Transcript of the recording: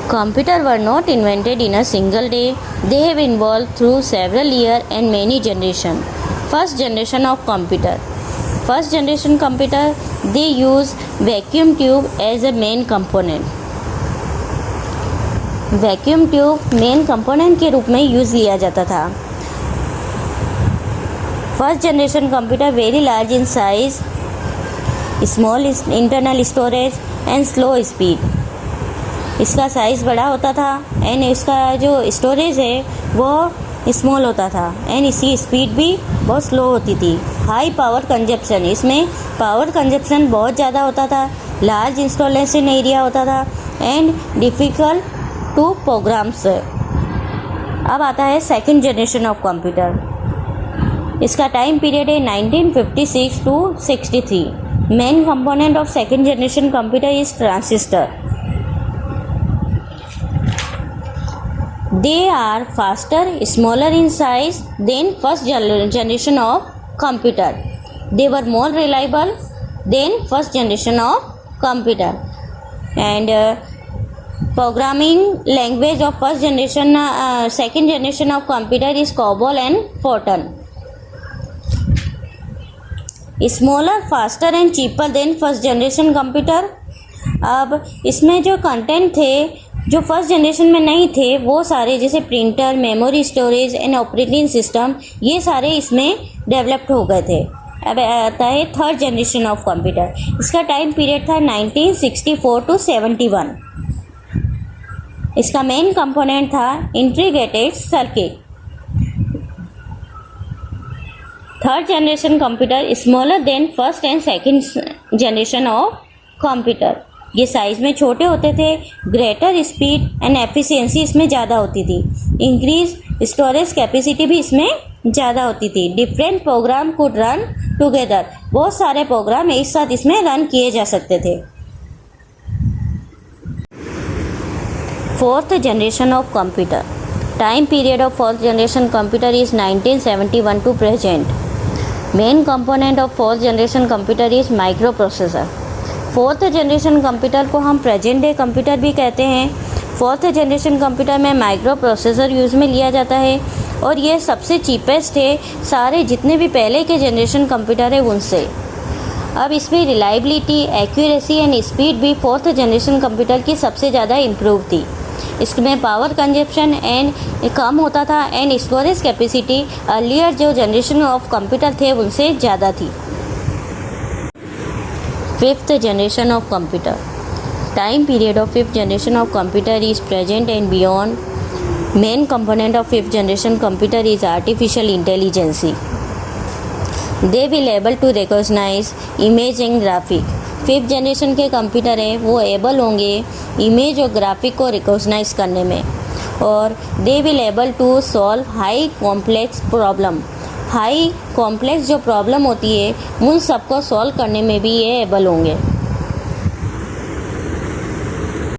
Computers were not invented in a single day. They have evolved through several years and many generations. First generation of computer. First generation computer, they use vacuum tube as a main component. Vacuum tube main component के रूप में use लिया जाता था. First generation computer very large in size, small internal storage and slow speed. इसका size बड़ा होता था एंड इसका जो स्टोरेज है वो स्मॉल होता था एंड इसकी स्पीड भी बहुत स्लो होती थी. हाई पावर कंजप्शन, इसमें पावर कंजप्शन बहुत ज़्यादा होता था. लार्ज इंस्टॉलेशन एरिया होता था एंड डिफ़िकल्ट टू प्रोग्राम्स. अब आता है सेकंड जनरेशन ऑफ कंप्यूटर. इसका टाइम पीरियड है 1956 to 63. Main component of second generation computer is transistor. They are faster, smaller in size than first generation of computer. They were more reliable than first generation of computer. And programming language of second generation of computer is COBOL and Fortran. Smaller, faster and cheaper than first generation computer. अब इसमें जो content थे जो first generation में नहीं थे वो सारे, जैसे printer, memory storage and operating system, ये सारे इसमें डेवलप्ड हो गए थे. अब आता है थर्ड जनरेशन ऑफ कंप्यूटर. इसका टाइम पीरियड था 1964 to 71. इसका मेन कंपोनेंट था integrated circuit. Third generation computer smaller than first and second generation of computer. ये साइज़ में छोटे होते थे. ग्रेटर स्पीड एंड एफिशिएंसी इसमें ज़्यादा होती थी. इंक्रीज स्टोरेज कैपेसिटी भी इसमें ज़्यादा होती थी. Different program could run together. बहुत सारे प्रोग्राम एक साथ इसमें रन किए जा सकते थे. Fourth generation of computer. Time period of fourth generation computer is 1971 to present. Main component of fourth generation computer is micro processor. Fourth generation computer को हम प्रेजेंट डे कंप्यूटर भी कहते हैं. फोर्थ जनरेशन कंप्यूटर में micro processor use में लिया जाता है और ये सबसे चीपेस्ट है सारे जितने भी पहले के जनरेशन कंप्यूटर है उनसे. अब इसमें रिलायबिलिटी, एक्यूरेसी एंड स्पीड भी फोर्थ जनरेशन कंप्यूटर की सबसे ज़्यादा इम्प्रूव थी. इसमें पावर कंजप्शन एंड कम होता था एंड स्टोरेज कैपेसिटी अर्लियर जो जनरेशन ऑफ कंप्यूटर थे उनसे ज़्यादा थी. Fifth generation of computer. Time period of fifth generation of computer is present and beyond. Main component of fifth generation computer is artificial intelligence. They will able to recognise image and graphic. Fifth generation के computer हैं वो able होंगे image और graphic को recognise करने में. और they will able to solve high complex problem. High complex जो प्रॉब्लम होती है उन सबको सॉल्व करने में भी ये एबल होंगे.